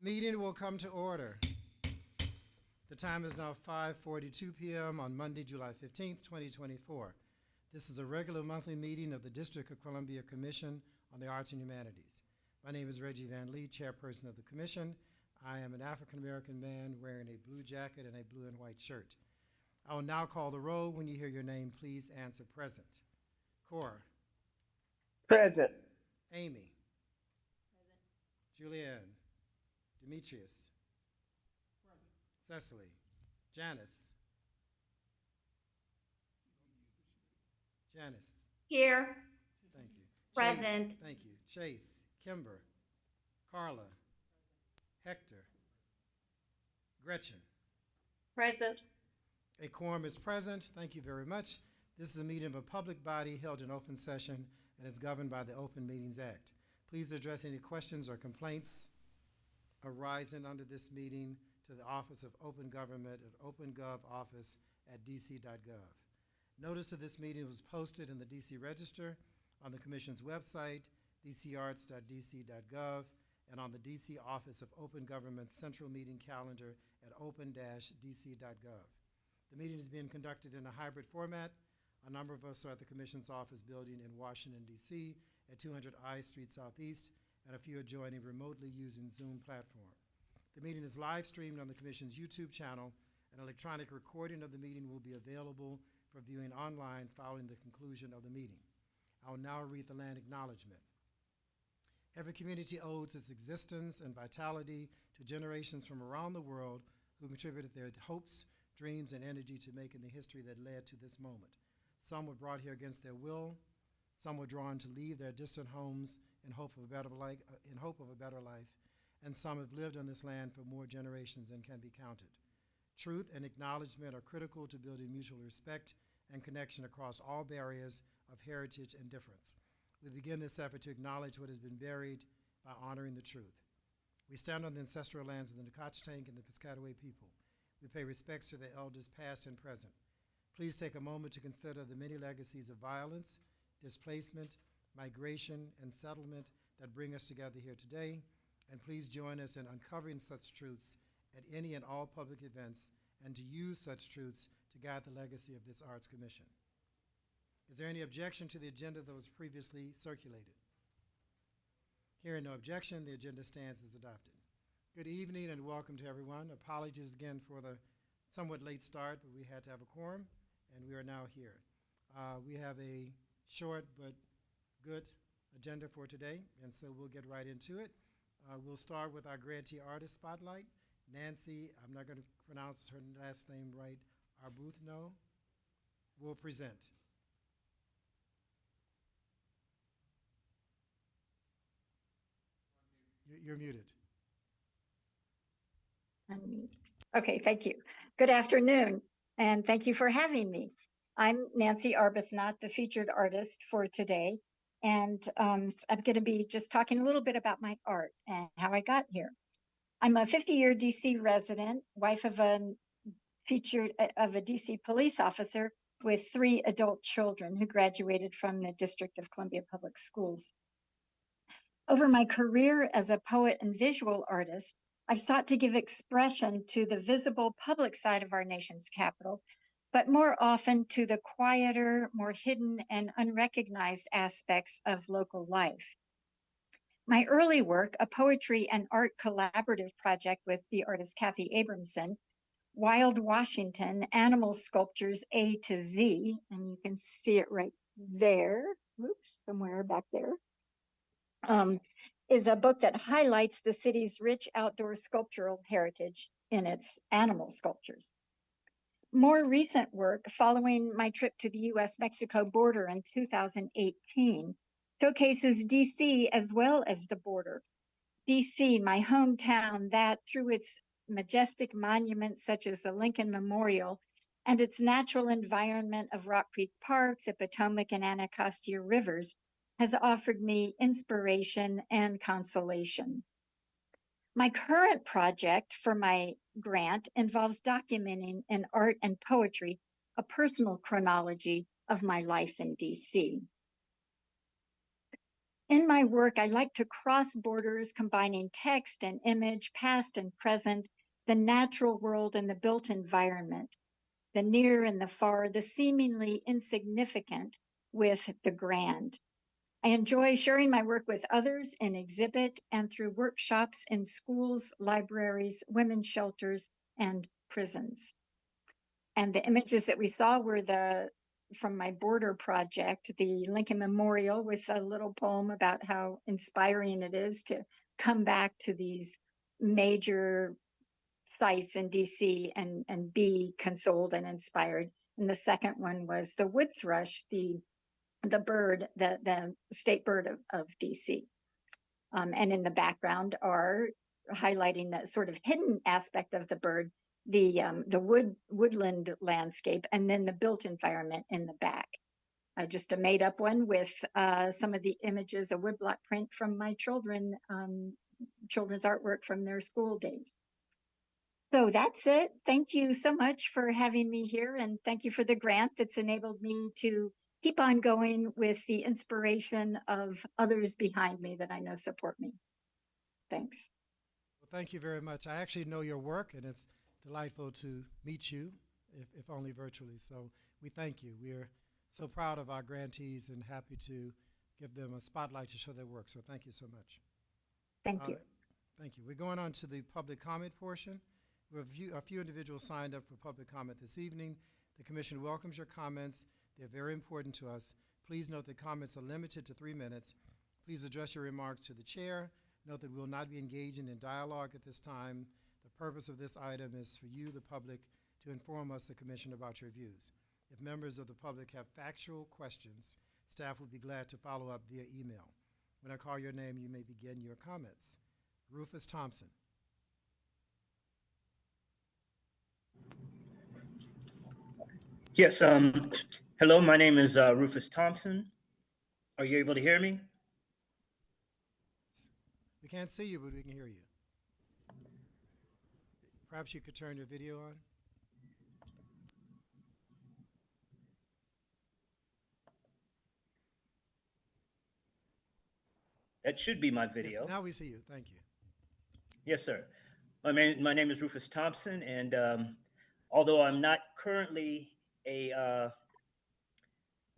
Meeting will come to order. The time is now 5:42 p.m. on Monday, July 15th, 2024. This is a regular monthly meeting of the District of Columbia Commission on the Arts and Humanities. My name is Reggie Van Lee, chairperson of the commission. I am an African-American man wearing a blue jacket and a blue and white shirt. I will now call the roll. When you hear your name, please answer present. Cora. Present. Amy. Present. Julianne. Demetrius. Present. Cecily. Janice. Janice. Here. Thank you. Present. Chase. Thank you. Chase. Kimber. Carla. Hector. Gretchen. Present. A quorum is present. Thank you very much. This is a meeting of a public body held in open session and is governed by the Open Meetings Act. Please address any questions or complaints arising under this meeting to the Office of Open Government at opengovoffice@dc.gov. Notice of this meeting was posted in the DC Register, on the Commission's website, dcarts.dc.gov, and on the DC Office of Open Government Central Meeting Calendar at open-dc.gov. The meeting is being conducted in a hybrid format. A number of us are at the Commission's office building in Washington, D.C. at 200 I Street Southeast, and a few are joining remotely using Zoom platform. The meeting is live streamed on the Commission's YouTube channel. An electronic recording of the meeting will be available for viewing online following the conclusion of the meeting. I will now read the land acknowledgement. Every community owes its existence and vitality to generations from around the world who contributed their hopes, dreams, and energy to making the history that led to this moment. Some were brought here against their will. Some were drawn to leave their distant homes in hope of a better life, and some have lived on this land for more generations than can be counted. Truth and acknowledgement are critical to building mutual respect and connection across all barriers of heritage and difference. We begin this effort to acknowledge what has been buried by honoring the truth. We stand on the ancestral lands of the Nacotchtank and the Piscataway people. We pay respects to their elders past and present. Please take a moment to consider the many legacies of violence, displacement, migration, and settlement that bring us together here today, and please join us in uncovering such truths at any and all public events, and to use such truths to guide the legacy of this Arts Commission. Is there any objection to the agenda that was previously circulated? Hearing no objection, the agenda stands as adopted. Good evening and welcome to everyone. Apologies again for the somewhat late start, but we had to have a quorum, and we are now here. We have a short but good agenda for today, and so we'll get right into it. We'll start with our grantee artist spotlight. Nancy, I'm not going to pronounce her last name right, Arbuthnot, will present. You're muted. Okay, thank you. Good afternoon, and thank you for having me. I'm Nancy Arbuthnot, the featured artist for today, and I'm going to be just talking a little bit about my art and how I got here. I'm a 50-year DC resident, wife of a DC police officer with 3 adult children who graduated from the District of Columbia Public Schools. Over my career as a poet and visual artist, I've sought to give expression to the visible public side of our nation's capital, but more often to the quieter, more hidden, and unrecognized aspects of local life. My early work, a poetry and art collaborative project with the artist Kathy Abramson, Wild Washington, Animal Sculptures A to Z, and you can see it right there, somewhere back there, is a book that highlights the city's rich outdoor sculptural heritage in its animal sculptures. More recent work, following my trip to the U.S.-Mexico border in 2018, showcases DC as well as the border. DC, my hometown, that through its majestic monuments such as the Lincoln Memorial and its natural environment of Rock Creek Park, the Potomac and Anacostia rivers, has offered me inspiration and consolation. My current project for my grant involves documenting in art and poetry a personal chronology of my life in DC. In my work, I like to cross borders, combining text and image, past and present, the natural world and the built environment, the near and the far, the seemingly insignificant with the grand. I enjoy sharing my work with others in exhibit and through workshops in schools, libraries, women's shelters, and prisons. And the images that we saw were from my border project, the Lincoln Memorial, with a little poem about how inspiring it is to come back to these major sites in DC and be consoled and inspired. And the second one was the wood thrush, the bird, the state bird of DC. And in the background are highlighting that sort of hidden aspect of the bird, the woodland landscape, and then the built environment in the back. I just made up one with some of the images, a woodblock print from my children's artwork from their school days. So that's it. Thank you so much for having me here, and thank you for the grant that's enabled me to keep on going with the inspiration of others behind me that I know support me. Thanks. Well, thank you very much. I actually know your work, and it's delightful to meet you, if only virtually. So we thank you. We're so proud of our grantees and happy to give them a spotlight to show their work. So thank you so much. Thank you. Thank you. We're going on to the public comment portion. We have a few individuals signed up for public comment this evening. The commission welcomes your comments. They're very important to us. Please note that comments are limited to 3 minutes. Please address your remarks to the chair. Note that we will not be engaging in dialogue at this time. The purpose of this item is for you, the public, to inform us, the commission, about your views. If members of the public have factual questions, staff will be glad to follow up via email. When I call your name, you may begin your comments. Rufus Thompson. Yes, hello, my name is Rufus Thompson. Are you able to hear me? We can't see you, but we can hear you. Perhaps you could turn your video on. That should be my video. Yes, now we see you. Thank you. Yes, sir. My name is Rufus Thompson, and although I'm not currently a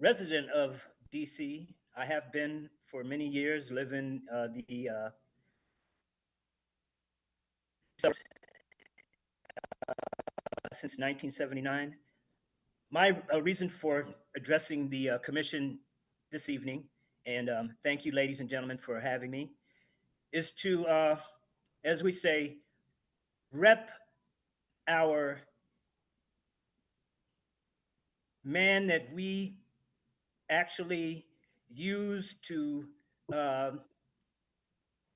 resident of DC, I have been for many years living since 1979. My reason for addressing the commission this evening, and thank you, ladies and gentlemen, for having me, is to, as we say, rep our man that we actually use to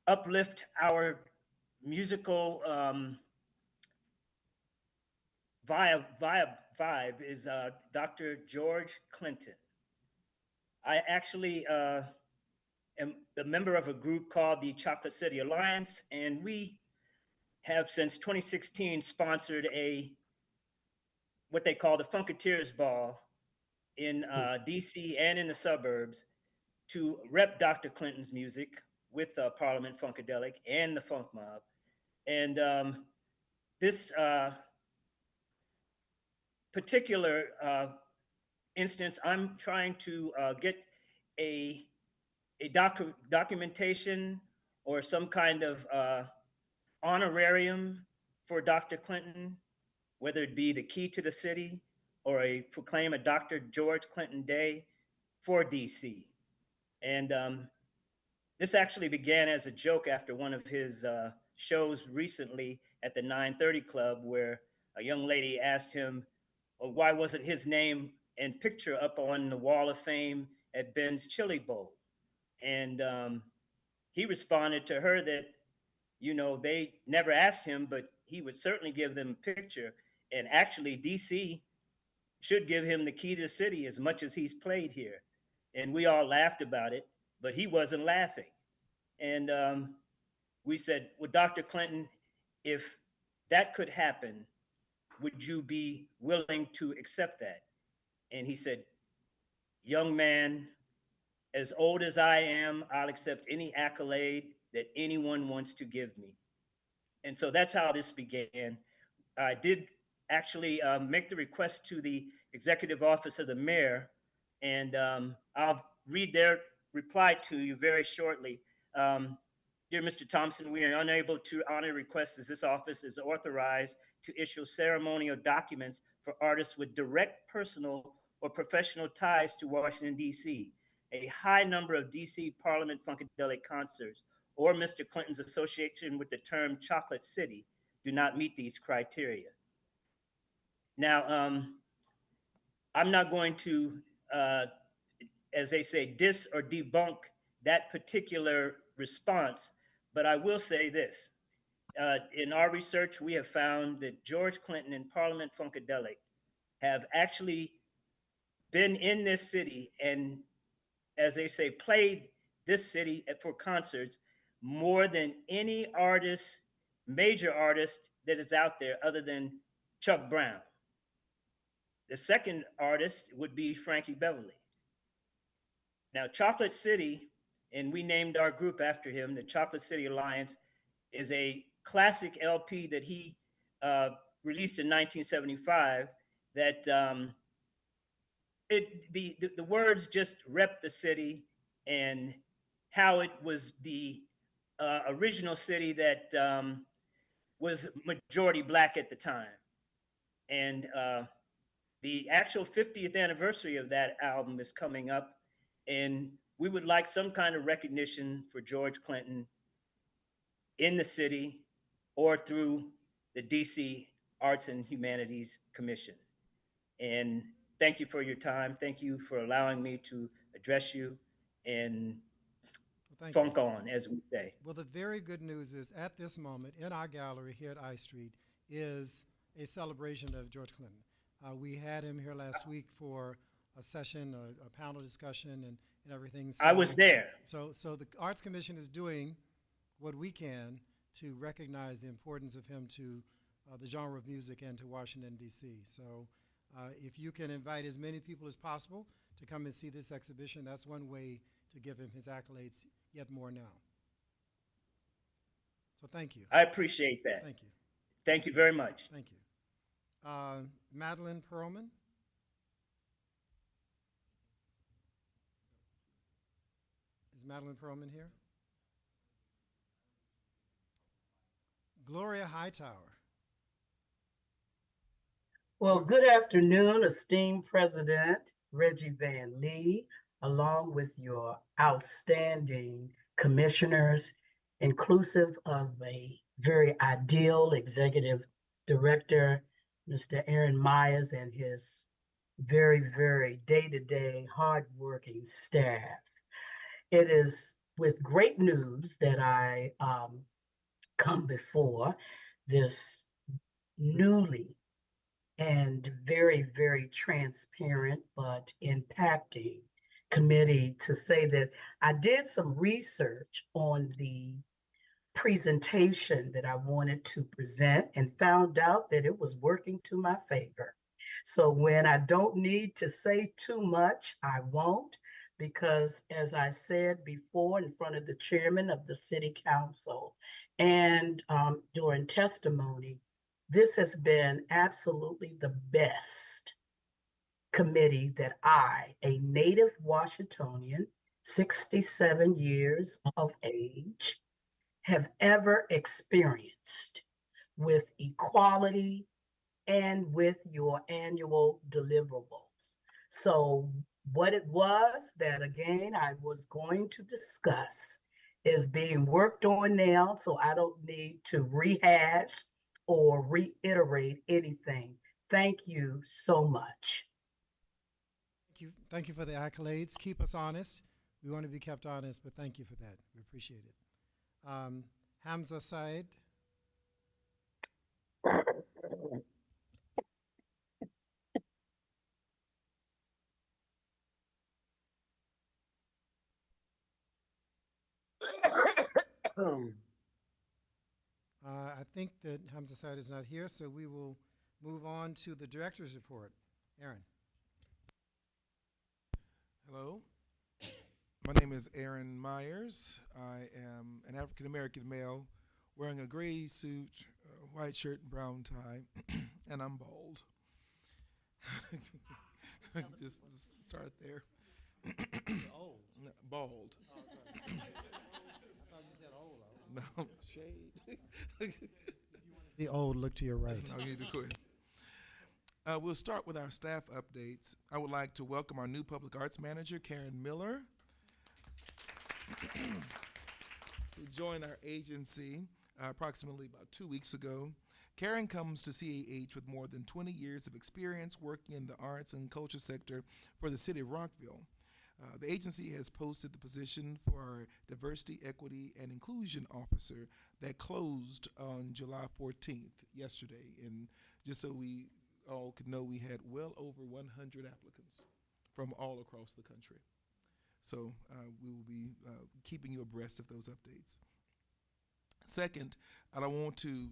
uplift our musical vibe is Dr. George Clinton. I actually am a member of a group called the Chocolate City Alliance, and we have since 2016 sponsored what they call the Funketeers Ball in DC and in the suburbs to rep Dr. Clinton's music with Parliament Funkadelic and the Funk Mob. And this particular instance, I'm trying to get a documentation or some kind of honorarium for Dr. Clinton, whether it be the Key to the City or proclaim a Dr. George Clinton Day for DC. And this actually began as a joke after one of his shows recently at the 930 Club, where a young lady asked him, well, why wasn't his name and picture up on the Wall of Fame at Ben's Chili Bowl? And he responded to her that, you know, they never asked him, but he would certainly give them a picture. And actually, DC should give him the Key to the City as much as he's played here. And we all laughed about it, but he wasn't laughing. And we said, well, Dr. Clinton, if that could happen, would you be willing to accept that? And he said, young man, As old as I am, I'll accept any accolade that anyone wants to give me. And so that's how this began. I did actually make the request to the executive office of the mayor, and I'll read their reply to you very shortly. Dear Mr. Thompson, we are unable to honor requests as this office is authorized to issue ceremonial documents for artists with direct personal or professional ties to Washington, D.C. A high number of D.C. Parliament Funkadelic concerts or Mr. Clinton's association with the term Chocolate City do not meet these criteria. Now, I'm not going to, as they say, diss or debunk that particular response, but I will say this. In our research, we have found that George Clinton and Parliament Funkadelic have actually been in this city and, as they say, played this city for concerts more than any artist, major artist that is out there other than Chuck Brown. The second artist would be Frankie Beverly. Now, Chocolate City, and we named our group after him, the Chocolate City Alliance, is a classic LP that he released in 1975 that the words just rep the city and how it was the original city that was majority Black at the time. And the actual 50th anniversary of that album is coming up, and we would like some kind of recognition for George Clinton in the city or through the DC Arts and Humanities Commission. And thank you for your time. Thank you for allowing me to address you and funk on, as we say. Well, the very good news is at this moment in our gallery here at I Street is a celebration of George Clinton. We had him here last week for a session, a panel discussion, and everything. So, I was there. So the Arts Commission is doing what we can to recognize the importance of him to the genre of music and to Washington, D.C. So if you can invite as many people as possible to come and see this exhibition, that's one way to give him his accolades yet more now. So thank you. I appreciate that. Thank you. Thank you very much. Thank you. Madeline Perlman. Is Madeline Perlman here? Gloria Hightower. Well, good afternoon, esteemed President Reggie Van Lee, along with your outstanding commissioners, inclusive of a very ideal executive director, Mr. Aaron Myers, and his very, very day-to-day hardworking staff. It is with great news that I come before this newly and very, very transparent but impacting committee to say that I did some research on the presentation that I wanted to present and found out that it was working to my favor. So when I don't need to say too much, I won't, because as I said before in front of the chairman of the city council and during testimony, this has been absolutely the best committee that I, a native Washingtonian, 67 years of age, have ever experienced with equality and with your annual deliverables. So what it was that, again, I was going to discuss is being worked on now, so I don't need to rehash or reiterate anything. Thank you so much. Thank you for the accolades. Keep us honest. We want to be kept honest, but thank you for that. We appreciate it. Hamza Said. I think that Hamza Said is not here, so we will move on to the director's report. Aaron. Hello. My name is Aaron Myers. I am an African American male wearing a gray suit, white shirt, and brown tie, and I'm bald. Just start there. Old. No, bald. Oh, sorry. I thought you said old. No, shade. The old, look to your right. I need to quit. We'll start with our staff updates. I would like to welcome our new public arts manager, Karen Miller, who joined our agency approximately about 2 weeks ago. Karen comes to CAH with more than 20 years of experience working in the arts and culture sector for the city of Rockville. The agency has posted the position for our Diversity, Equity, and Inclusion Officer that closed on July 14th, yesterday. And just so we all could know, we had well over 100 applicants from all across the country. So we will be keeping you abreast of those updates. Second, I don't want to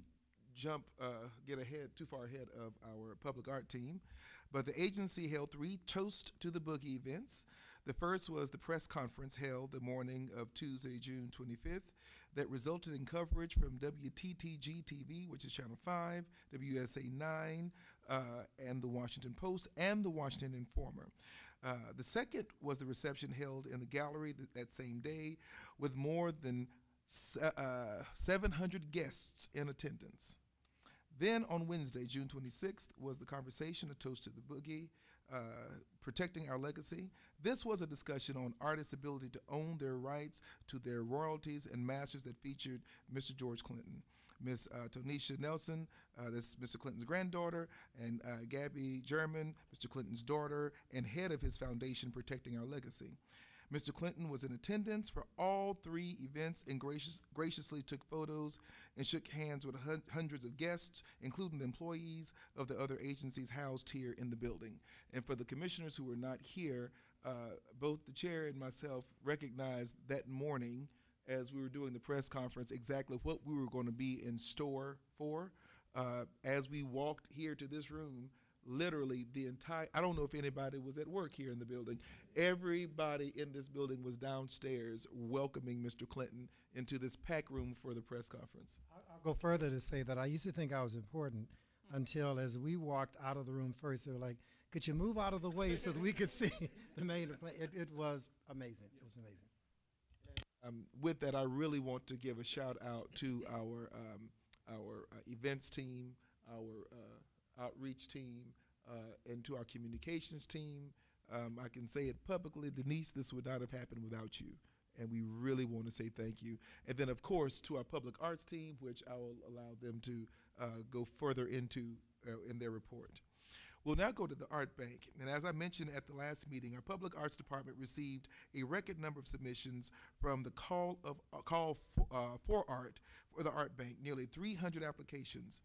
get too far ahead of our public art team, but the agency held 3 Toast to the Boogie events. The first was the press conference held the morning of Tuesday, June 25th, that resulted in coverage from WTTG-TV, which is Channel 5, WSA 9, and the Washington Post, and the Washington Informer. The second was the reception held in the gallery that same day with more than 700 guests in attendance. Then on Wednesday, June 26th, was the conversation, A Toast to the Boogie, Protecting Our Legacy. This was a discussion on artists' ability to own their rights to their royalties and masters that featured Mr. George Clinton, Miss Tonisha Nelson, that's Mr. Clinton's granddaughter, and Gabby German, Mr. Clinton's daughter, and head of his foundation, Protecting Our Legacy. Mr. Clinton was in attendance for all 3 events and graciously took photos and shook hands with hundreds of guests, including the employees of the other agencies housed here in the building. And for the commissioners who were not here, both the chair and myself recognized that morning as we were doing the press conference exactly what we were going to be in store for. As we walked here to this room, literally I don't know if anybody was at work here in the building. Everybody in this building was downstairs welcoming Mr. Clinton into this pack room for the press conference. I'll go further to say that I used to think I was important until as we walked out of the room first, they were like, could you move out of the way so that we could see the main play? It was amazing. It was amazing. With that, I really want to give a shout out to our events team, our outreach team, and to our communications team. I can say it publicly, Denise, this would not have happened without you. And we really want to say thank you. And then, of course, to our public arts team, which I will allow them to go further into in their report. We'll now go to the Art Bank. And as I mentioned at the last meeting, our Public Arts Department received a record number of submissions from the call for art for the Art Bank, nearly 300 applications.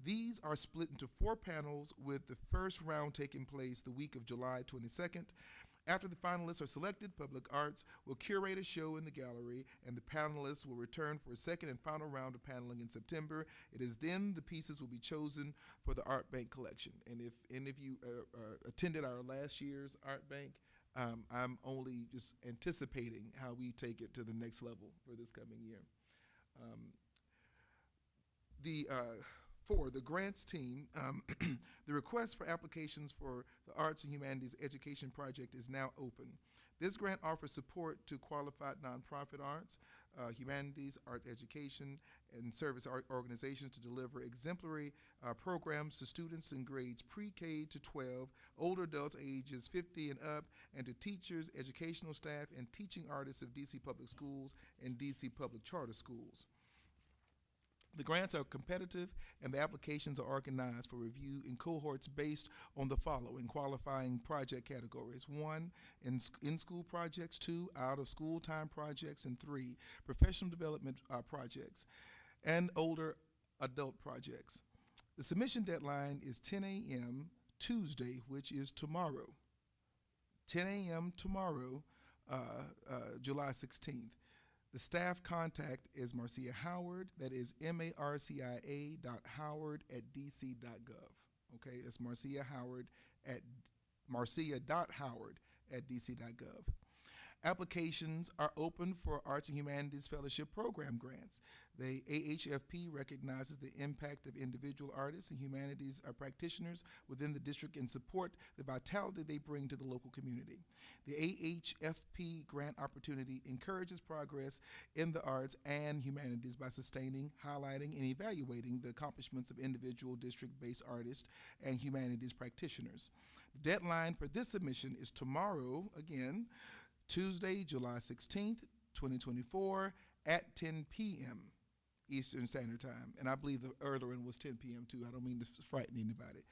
These are split into 4 panels, with the first round taking place the week of July 22nd. After the finalists are selected, Public Arts will curate a show in the gallery, and the panelists will return for a second and final round of paneling in September. It is then the pieces will be chosen for the Art Bank collection. And if any of you attended our last year's Art Bank, I'm only just anticipating how we take it to the next level for this coming year. For the grants team, the request for applications for the Arts and Humanities Education Project is now open. This grant offers support to qualified nonprofit arts, humanities, art education, and service art organizations to deliver exemplary programs to students in grades pre-K to 12, older adults ages 50 and up, and to teachers, educational staff, and teaching artists of DC Public Schools and DC Public Charter Schools. The grants are competitive, and the applications are organized for review in cohorts based on the following qualifying project categories: 1, in-school projects; 2, out-of-school time projects; and 3, professional development projects and older adult projects. The submission deadline is 10 a.m. Tuesday, which is tomorrow. 10 a.m. tomorrow, July 16th. The staff contact is Marcia Howard. That is marcia.howard@dc.gov. Okay, it's Marcia.howard@dc.gov. Applications are open for Arts and Humanities Fellowship Program grants. The AHFP recognizes the impact of individual artists and humanities practitioners within the district and support the vitality they bring to the local community. The AHFP grant opportunity encourages progress in the arts and humanities by sustaining, highlighting, and evaluating the accomplishments of individual district-based artists and humanities practitioners. The deadline for this submission is tomorrow, again, Tuesday, July 16th, 2024 at 10 p.m. Eastern Standard Time. And I believe the earlier one was 10 p.m. too. I don't mean to frighten anybody.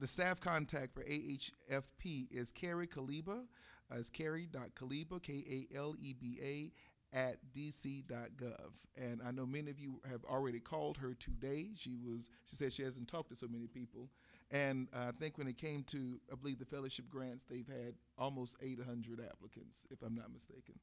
The staff contact for AHFP is Carrie Kaliba. It's Carrie.Kaliba, K-A-L-E-B-A, at dc.gov. And I know many of you have already called her today. She said she hasn't talked to so many people. And I think when it came to, I believe, the fellowship grants, they've had almost 800 applicants, if I'm not mistaken.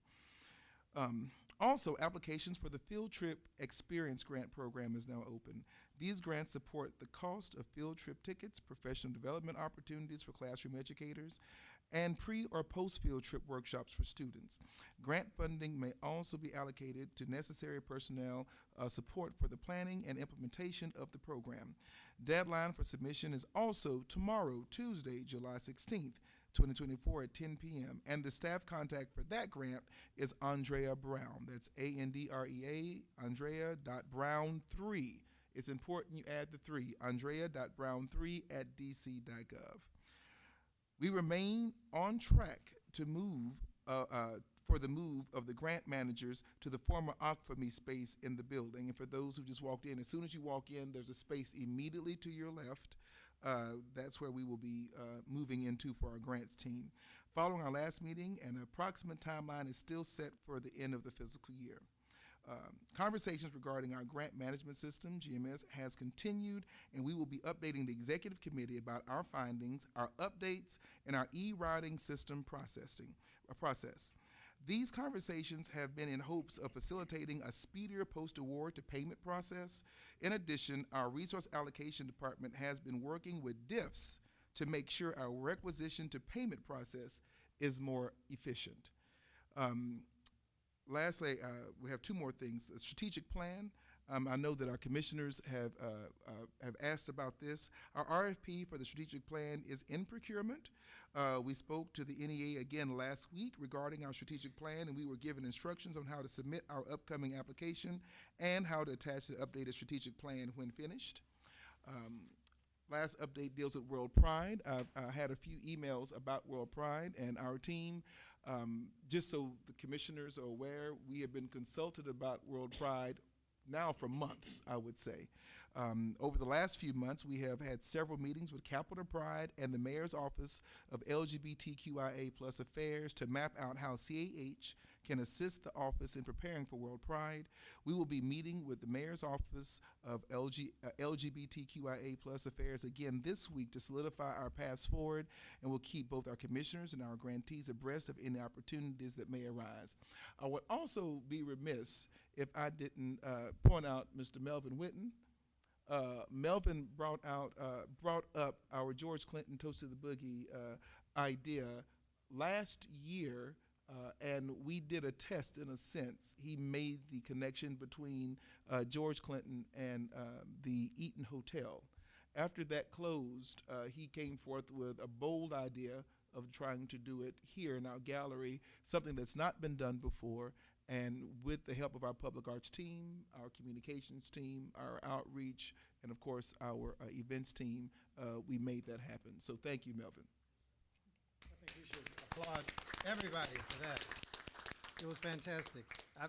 Also, applications for the Field Trip Experience Grant Program is now open. These grants support the cost of field trip tickets, professional development opportunities for classroom educators, and pre- or post-field trip workshops for students. Grant funding may also be allocated to necessary personnel support for the planning and implementation of the program. Deadline for submission is also tomorrow, Tuesday, July 16th, 2024 at 10 p.m. And the staff contact for that grant is Andrea Brown. That's Andrea, Andrea.Brown3. It's important you add the 3, Andrea.Brown3 at dc.gov. We remain on track to move for the move of the grant managers to the former ACFAME space in the building. And for those who just walked in, as soon as you walk in, there's a space immediately to your left. That's where we will be moving into for our grants team. Following our last meeting, an approximate timeline is still set for the end of the fiscal year. Conversations regarding our grant management system, GMS, has continued, and we will be updating the executive committee about our findings, our updates, and our e-routing system process. These conversations have been in hopes of facilitating a speedier post-award to payment process. In addition, our resource allocation department has been working with DIFs to make sure our requisition to payment process is more efficient. Lastly, we have two more things. A strategic plan. I know that our commissioners have asked about this. Our RFP for the strategic plan is in procurement. We spoke to the NEA again last week regarding our strategic plan, and we were given instructions on how to submit our upcoming application and how to attach the updated strategic plan when finished. Last update deals with World Pride. I had a few emails about World Pride, and our team, just so the commissioners are aware, we have been consulted about World Pride now for months, I would say. Over the last few months, we have had several meetings with Capitol Pride and the Mayor's Office of LGBTQIA+ Affairs to map out how CAH can assist the office in preparing for World Pride. We will be meeting with the Mayor's Office of LGBTQIA+ Affairs again this week to solidify our paths forward, and we'll keep both our commissioners and our grantees abreast of any opportunities that may arise. I would also be remiss if I didn't point out Mr. Melvin Whitten. Melvin brought up our George Clinton Toast to the Boogie idea last year, and we did a test in a sense. He made the connection between George Clinton and the Eaton Hotel. After that closed, he came forth with a bold idea of trying to do it here in our gallery, something that's not been done before. And with the help of our public arts team, our communications team, our outreach, and of course our events team, we made that happen. So thank you, Melvin. I think we should applaud everybody for that. It was fantastic.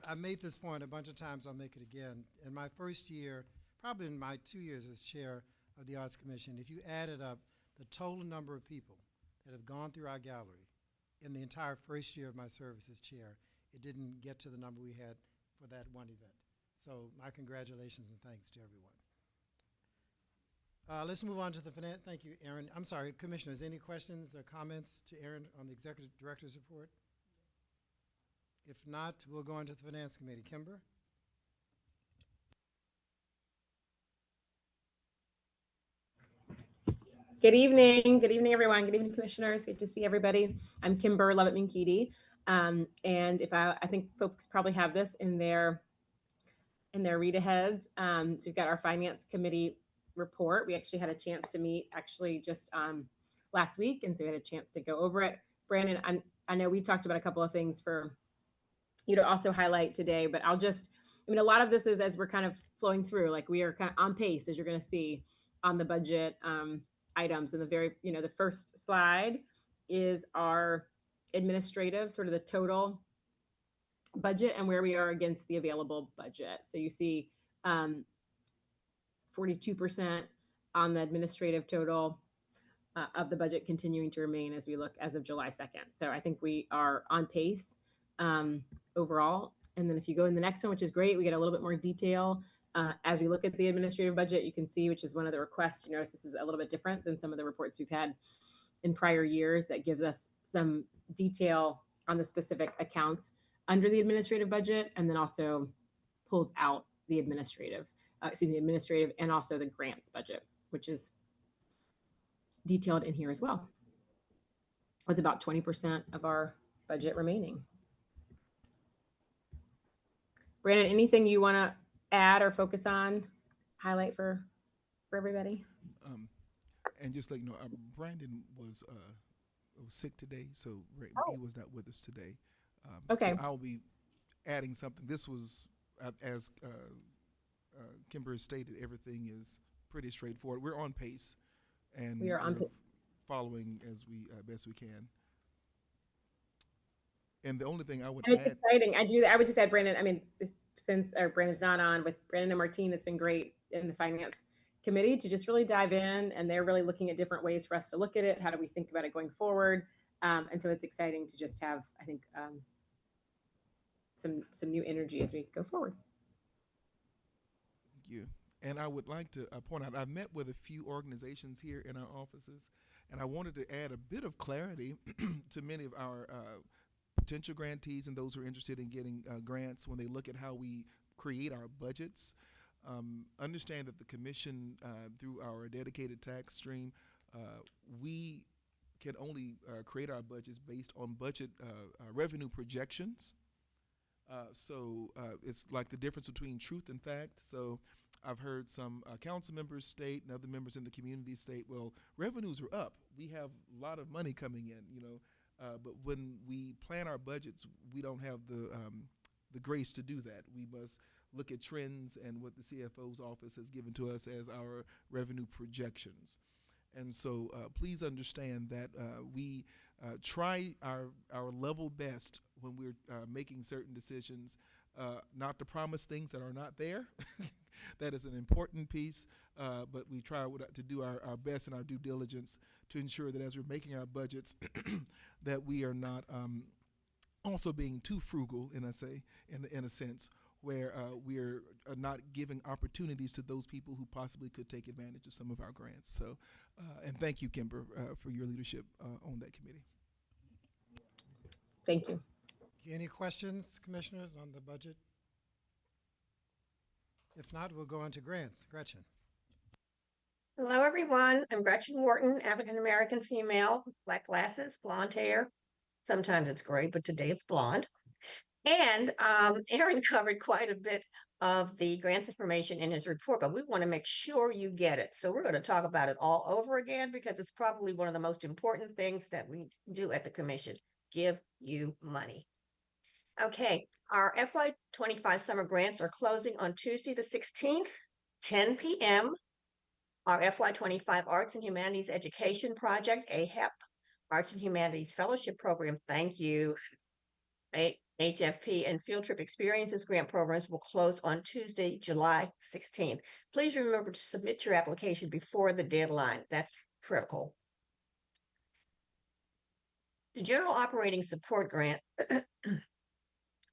I made this point a bunch of times. I'll make it again. In my first year, probably in my 2 years as chair of the Arts Commission, if you added up the total number of people that have gone through our gallery in the entire first year of my service as chair, it didn't get to the number we had for that one event. So my congratulations and thanks to everyone. Let's move on to the finance. Thank you, Aaron. I'm sorry, commissioners, any questions or comments to Aaron on the executive director's report? If not, we'll go on to the finance committee. Kimber? Good evening, everyone. Good evening, commissioners. Good to see everybody. I'm Kimber Levitt-Minkiti. And I think folks probably have this in their read aheads. So we've got our finance committee report. We actually had a chance to meet just last week, and so we had a chance to go over it. Brandon, I know we talked about a couple of things for you to also highlight today, but a lot of this is as we're kind of flowing through, like we are kind of on pace, as you're going to see on the budget items. And the first slide is our administrative, sort of the total budget and where we are against the available budget. So you see 42% on the administrative total of the budget continuing to remain as we look as of July 2nd. So I think we are on pace overall. And then if you go in the next one, which is great, we get a little bit more detail. As we look at the administrative budget, you can see, which is one of the requests, you notice this is a little bit different than some of the reports we've had in prior years. That gives us some detail on the specific accounts under the administrative budget, and then also pulls out the administrative and also the grants budget, which is detailed in here as well, with about 20% of our budget remaining. Brandon, anything you want to add or focus on, highlight for everybody? And just like Brandon was sick today, so he was not with us today. Okay. So I'll be adding something. This was, as Kimber stated, everything is pretty straightforward. We're on pace, and we are on pace, following as we best we can. And the only thing I would it's add, exciting. I would just add, Brandon, since Brandon's not on, with Brandon and Martine, it's been great in the finance committee to just really dive in, and they're really looking at different ways for us to look at it. How do we think about it going forward? And so it's exciting to just have, I think, some new energy as we go forward. Thank you. And I would like to point out, I've met with a few organizations here in our offices, and I wanted to add a bit of clarity to many of our potential grantees and those who are interested in getting grants when they look at how we create our budgets. Understand that the commission, through our dedicated tax stream, we can only create our budgets based on budget revenue projections. So it's like the difference between truth and fact. So I've heard some council members state and other members in the community state, well, revenues are up. We have a lot of money coming in, but when we plan our budgets, we don't have the grace to do that. We must look at trends and what the CFO's office has given to us as our revenue projections. And so please understand that we try our level best when we're making certain decisions, not to promise things that are not there. That is an important piece, but we try to do our best and our due diligence to ensure that as we're making our budgets, that we are not also being too frugal, in a sense, where we're not giving opportunities to those people who possibly could take advantage of some of our grants. So, and thank you, Kimber, for your leadership on that committee. Thank you. Any questions, commissioners, on the budget? If not, we'll go on to grants. Gretchen. Hello, everyone. I'm Gretchen Wharton, African-American female, black glasses, blonde hair. Sometimes it's gray, but today it's blonde. And Aaron covered quite a bit of the grants information in his report, but we want to make sure you get it. So we're going to talk about it all over again because it's probably one of the most important things that we do at the commission, give you money. Okay, our FY25 summer grants are closing on Tuesday the 16th, 10 p.m. Our FY25 Arts and Humanities Education Project, AHEP, Arts and Humanities Fellowship Program, thank you, HFP, and Field Trip Experiences grant programs will close on Tuesday, July 16th. Please remember to submit your application before the deadline. That's critical. The General Operating Support Grant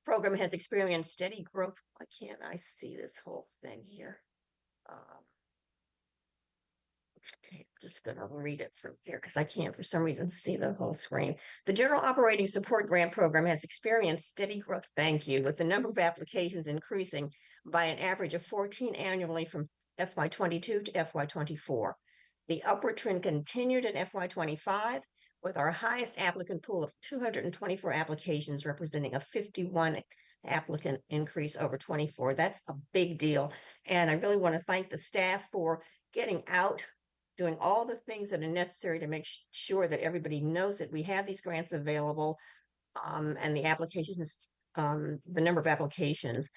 program has experienced steady growth. Why can't I see this whole thing here? Okay, I'm just going to read it from here because I can't for some reason see the whole screen. The General Operating Support Grant Program has experienced steady growth, thank you, with the number of applications increasing by an average of 14 annually from FY22 to FY24. The upward trend continued in FY25 with our highest applicant pool of 224 applications, representing a 51 applicant increase over 24. That's a big deal. And I really want to thank the staff for getting out, doing all the things that are necessary to make sure that everybody knows that we have these grants available, and the applications, the number of applications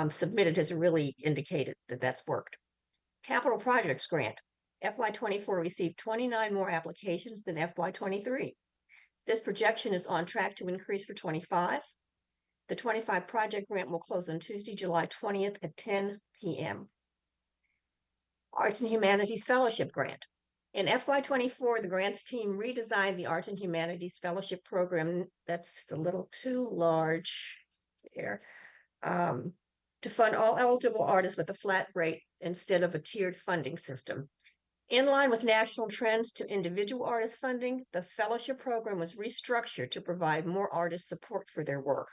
submitted has really indicated that that's worked. Capital Projects Grant. FY24 received 29 more applications than FY23. This projection is on track to increase for 25. The 25 project grant will close on Tuesday, July 20th at 10 p.m. Arts and Humanities Fellowship Grant. In FY24, the grants team redesigned the Arts and Humanities Fellowship Program. That's a little too large there. To fund all eligible artists with a flat rate instead of a tiered funding system. In line with national trends to individual artist funding, the fellowship program was restructured to provide more artist support for their work.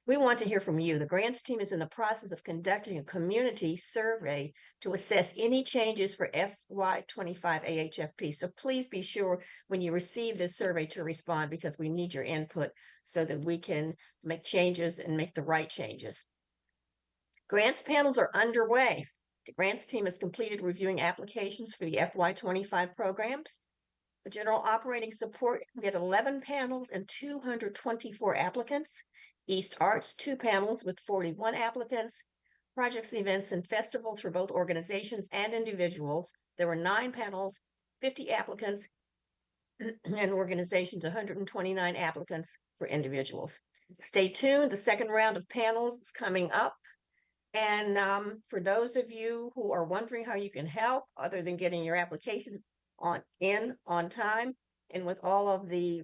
We want to hear from you. The grants team is in the process of conducting a community survey to assess any changes for FY25 AHFP. So please be sure when you receive this survey to respond, because we need your input so that we can make changes and make the right changes. Grants panels are underway. The grants team has completed reviewing applications for the FY25 programs. The general operating support, we had 11 panels and 224 applicants. East Arts, 2 panels with 41 applicants. Projects, events, and festivals for both organizations and individuals. There were 9 panels, 50 applicants, and organizations, 129 applicants for individuals. Stay tuned. The second round of panels is coming up. And for those of you who are wondering how you can help, other than getting your applications on time and with all of the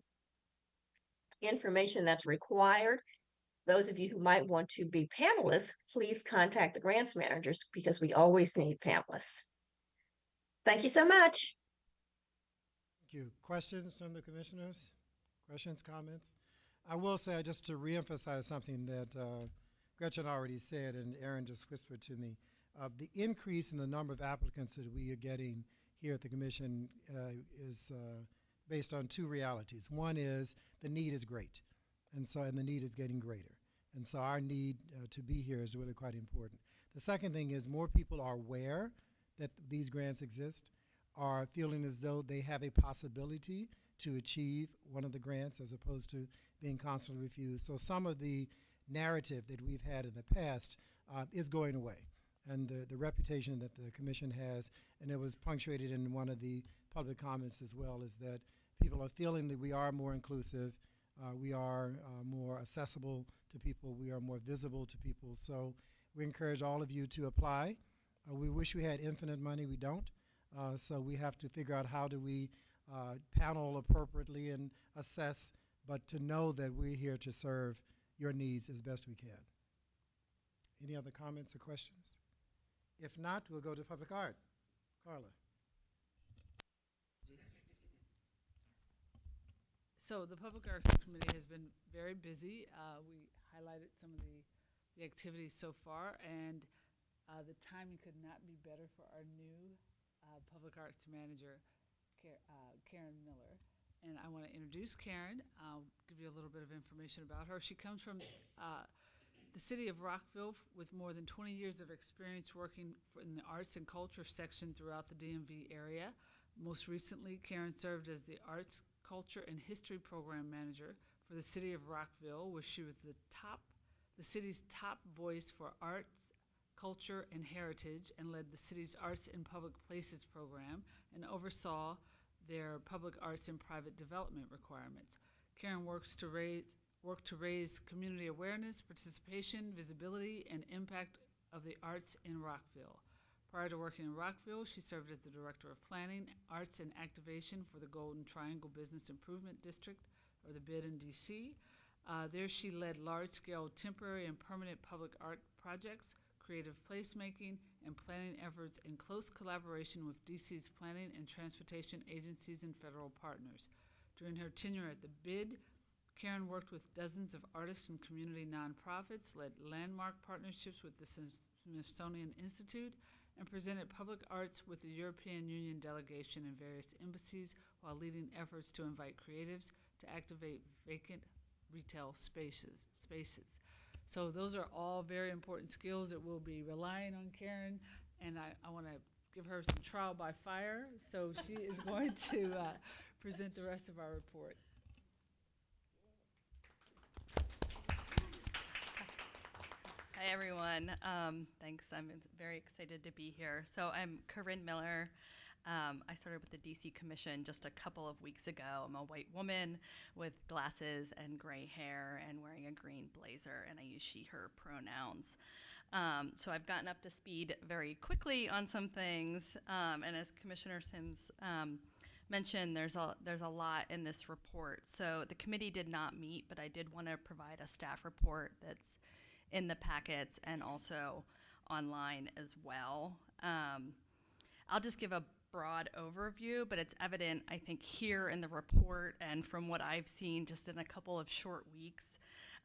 information that's required, those of you who might want to be panelists, please contact the grants managers, because we always need panelists. Thank you so much. Thank you. Questions from the commissioners? Questions, comments? I will say, just to reemphasize something that Gretchen already said and Aaron just whispered to me, the increase in the number of applicants that we are getting here at the commission is based on 2 realities. One is the need is great, and the need is getting greater. And so our need to be here is really quite important. The second thing is more people are aware that these grants exist, are feeling as though they have a possibility to achieve one of the grants as opposed to being constantly refused. So some of the narrative that we've had in the past is going away. And the reputation that the commission has, and it was punctuated in one of the public comments as well, is that people are feeling that we are more inclusive, we are more accessible to people, we are more visible to people. So we encourage all of you to apply. We wish we had infinite money, we don't. So we have to figure out how do we panel appropriately and assess, but to know that we're here to serve your needs as best we can. Any other comments or questions? If not, we'll go to public art. Carla. So the Public Arts Committee has been very busy. We highlighted some of the activities so far, and the timing could not be better for our new Public Arts Manager, Karen Miller. And I want to introduce Karen. I'll give you a little bit of information about her. She comes from the city of Rockville with more than 20 years of experience working in the arts and culture section throughout the DMV area. Most recently, Karen served as the Arts, Culture, and History Program Manager for the city of Rockville, where she was the city's top voice for art, culture, and heritage, and led the city's Arts in Public Places program and oversaw their public arts and private development requirements. Karen worked to raise community awareness, participation, visibility, and impact of the arts in Rockville. Prior to working in Rockville, she served as the Director of Planning, Arts, and Activation for the Golden Triangle Business Improvement District, or the BID in DC. There she led large-scale temporary and permanent public art projects, creative placemaking, and planning efforts in close collaboration with DC's planning and transportation agencies and federal partners. During her tenure at the BID, Karen worked with dozens of artists and community nonprofits, led landmark partnerships with the Smithsonian Institute, and presented public arts with the European Union delegation in various embassies, while leading efforts to invite creatives to activate vacant retail spaces. So those are all very important skills that we'll be relying on Karen, and I want to give her some trial by fire. So she is going to present the rest of our report. Hi, everyone. Thanks. I'm very excited to be here. So I'm Corinne Miller. I started with the DC Commission just a couple of weeks ago. I'm a white woman with glasses and gray hair and wearing a green blazer, and I use she, her pronouns. So I've gotten up to speed very quickly on some things, and as Commissioner Sims mentioned, there's a lot in this report. So the committee did not meet, but I did want to provide a staff report that's in the packets and also online as well. I'll just give a broad overview, but it's evident, I think, here in the report and from what I've seen just in a couple of short weeks,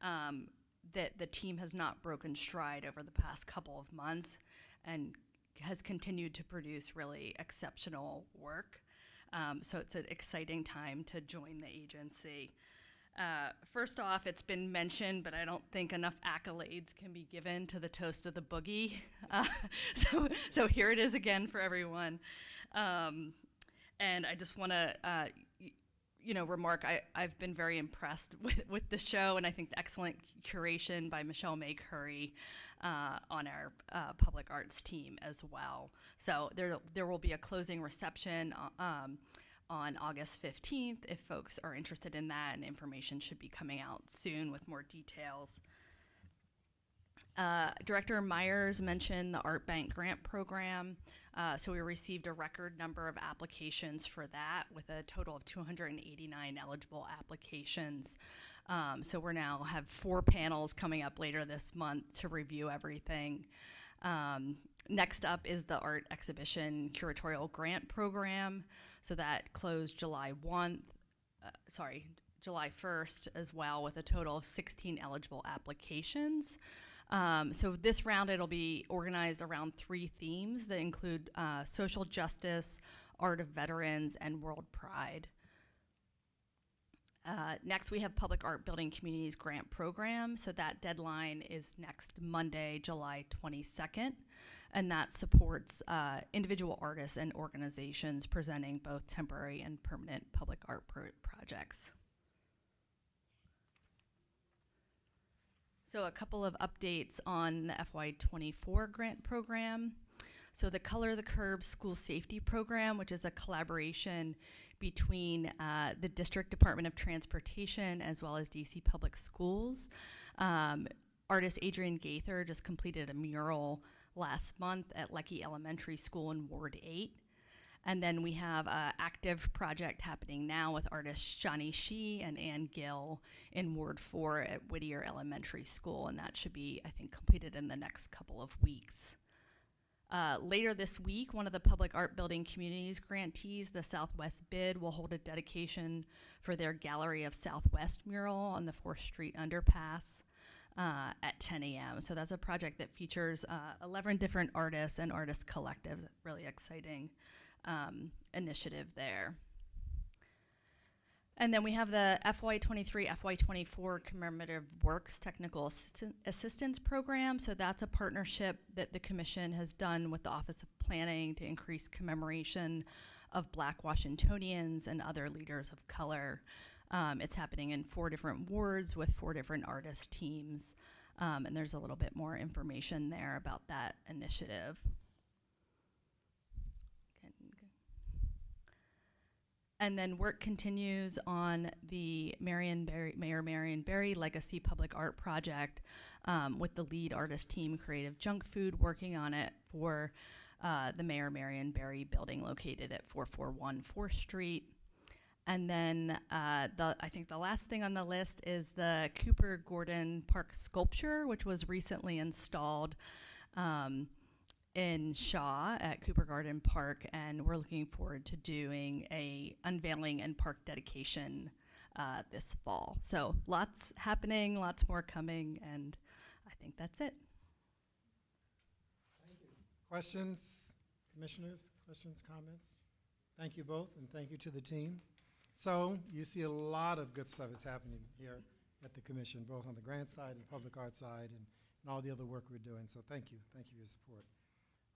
that the team has not broken stride over the past couple of months and has continued to produce really exceptional work. So it's an exciting time to join the agency. First off, it's been mentioned, but I don't think enough accolades can be given to the Toast of the Boogie. So here it is again for everyone. And I just want to, remark, I've been very impressed with the show, and I think the excellent curation by Michelle May Curry on our public arts team as well. So there will be a closing reception on August 15th, if folks are interested in that, and information should be coming out soon with more details. Director Myers mentioned the Art Bank Grant Program. So we received a record number of applications for that with a total of 289 eligible applications. So we're now have 4 panels coming up later this month to review everything. Next up is the Art Exhibition Curatorial Grant Program. So that closed July 1st as well, with a total of 16 eligible applications. So this round, it'll be organized around 3 themes that include social justice, art of veterans, and world pride. Next, we have Public Art Building Communities Grant Program. So that deadline is next Monday, July 22nd. And that supports individual artists and organizations presenting both temporary and permanent public art projects. So a couple of updates on the FY24 grant program. So the Color the Curb School Safety Program, which is a collaboration between the District Department of Transportation as well as DC Public Schools. Artist Adrian Gaither just completed a mural last month at Lecky Elementary School in Ward 8. And then we have an active project happening now with artists Shani Shee and Ann Gill in Ward 4 at Whittier Elementary School, and that should be, I think, completed in the next couple of weeks. Later this week, one of the Public Art Building Communities grantees, the Southwest Bid, will hold a dedication for their Gallery of Southwest mural on the 4th Street underpass at 10 a.m. So that's a project that features 11 different artists and artist collectives. Really exciting initiative there. And then we have the FY23, FY24 Commemorative Works Technical Assistance Program. So that's a partnership that the Commission has done with the Office of Planning to increase commemoration of Black Washingtonians and other leaders of color. It's happening in 4 different wards with 4 different artist teams. And there's a little bit more information there about that initiative. And then work continues on the Mayor Marion Barry Legacy Public Art Project with the lead artist team Creative Junk Food working on it for the Mayor Marion Barry building located at 441 4th Street. And then I think the last thing on the list is the Cooper Gordon Park sculpture, which was recently installed in Shaw at Cooper Garden Park, and we're looking forward to doing a unveiling and park dedication this fall. So lots happening, lots more coming, and I think that's it. Thank you. Questions, commissioners? Questions, comments? Thank you both, and thank you to the team. So you see a lot of good stuff is happening here at the commission, both on the grant side and public art side and all the other work we're doing. So thank you for your support.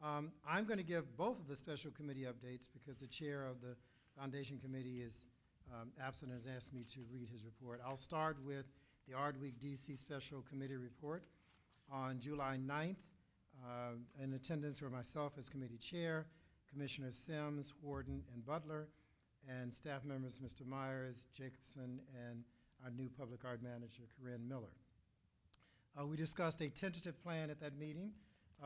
I'm going to give both of the special committee updates because the chair of the foundation committee is absent and has asked me to read his report. I'll start with the Art Week DC Special Committee report. On July 9th, in attendance were myself as committee chair, Commissioners Sims, Warden, and Butler, and staff members Mr. Myers, Jacobson, and our new public art manager, Corinne Miller. We discussed a tentative plan at that meeting,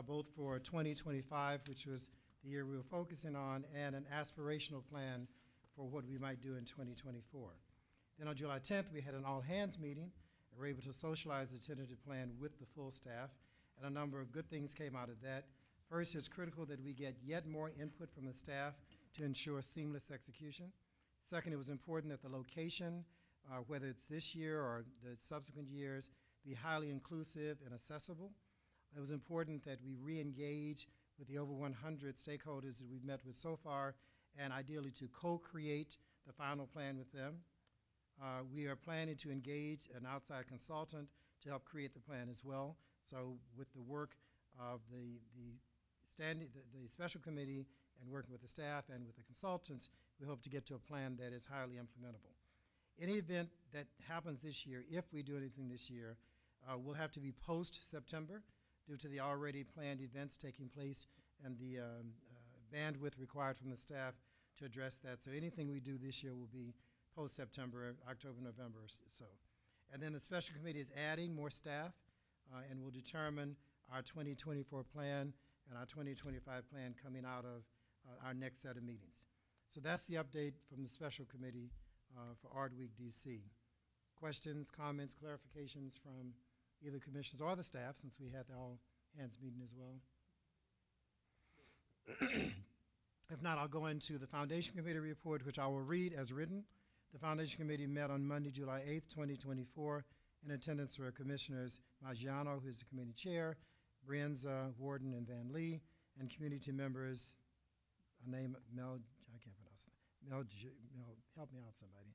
both for 2025, which was the year we were focusing on, and an aspirational plan for what we might do in 2024. Then on July 10th, we had an all-hands meeting, and were able to socialize the tentative plan with the full staff, and a number of good things came out of that. First, it's critical that we get yet more input from the staff to ensure seamless execution. Second, it was important that the location, whether it's this year or the subsequent years, be highly inclusive and accessible. It was important that we re-engage with the over 100 stakeholders that we've met with so far, and ideally to co-create the final plan with them. We are planning to engage an outside consultant to help create the plan as well. So with the work of the special committee and working with the staff and with the consultants, we hope to get to a plan that is highly implementable. Any event that happens this year, if we do anything this year, will have to be post-September due to the already planned events taking place and the bandwidth required from the staff to address that. So anything we do this year will be post-September, October, November or so. And then the special committee is adding more staff and will determine our 2024 plan and our 2025 plan coming out of our next set of meetings. So that's the update from the special committee for Art Week DC. Questions, comments, clarifications from either commissioners or the staff, since we had the all-hands meeting as well? If not, I'll go into the Foundation Committee report, which I will read as written. The Foundation Committee met on Monday, July 8th, 2024. In attendance were Commissioners Maggiano, who is the committee chair, Brienza, Warden, and Van Lee, and community members, I name Mel, I can't pronounce it, help me out somebody.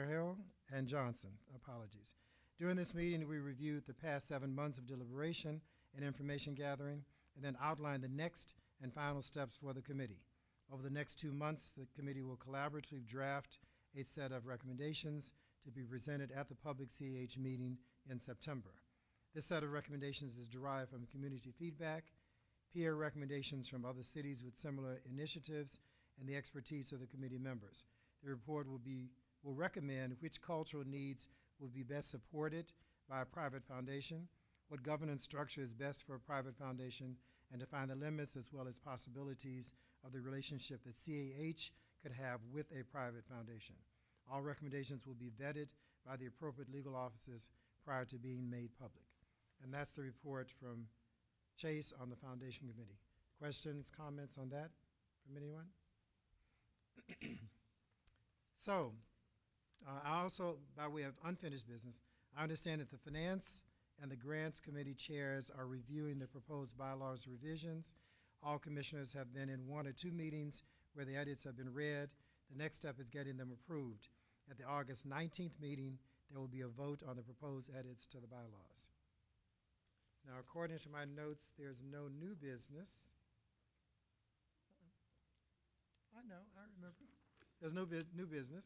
Hill and Johnson, apologies. During this meeting, we reviewed the past 7 months of deliberation and information gathering, and then outlined the next and final steps for the committee. Over the next 2 months, the committee will collaboratively draft a set of recommendations to be presented at the public CAH meeting in September. This set of recommendations is derived from community feedback, peer recommendations from other cities with similar initiatives, and the expertise of the committee members. The report will recommend which cultural needs will be best supported by a private foundation, what governance structure is best for a private foundation, and define the limits as well as possibilities of the relationship that CAH could have with a private foundation. All recommendations will be vetted by the appropriate legal offices prior to being made public. And that's the report from Chase on the Foundation Committee. Questions, comments on that from anyone? So, I also, by way of unfinished business, I understand that the Finance and the Grants Committee chairs are reviewing the proposed bylaws revisions. All commissioners have been in 1 or 2 meetings where the edits have been read. The next step is getting them approved. At the August 19th meeting, there will be a vote on the proposed edits to the bylaws. Now, according to my notes, there's no new business. I know, I remember. There's no new business.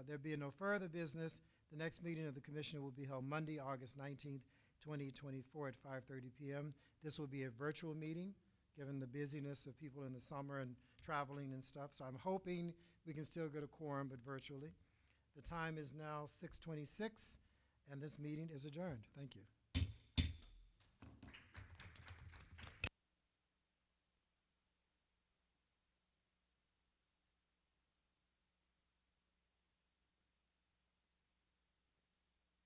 There being no further business, the next meeting of the commission will be held Monday, August 19th, 2024 at 5:30 p.m. This will be a virtual meeting, given the busyness of people in the summer and traveling and stuff. So I'm hoping we can still get a quorum, but virtually. The time is now 6:26, and this meeting is adjourned. Thank you.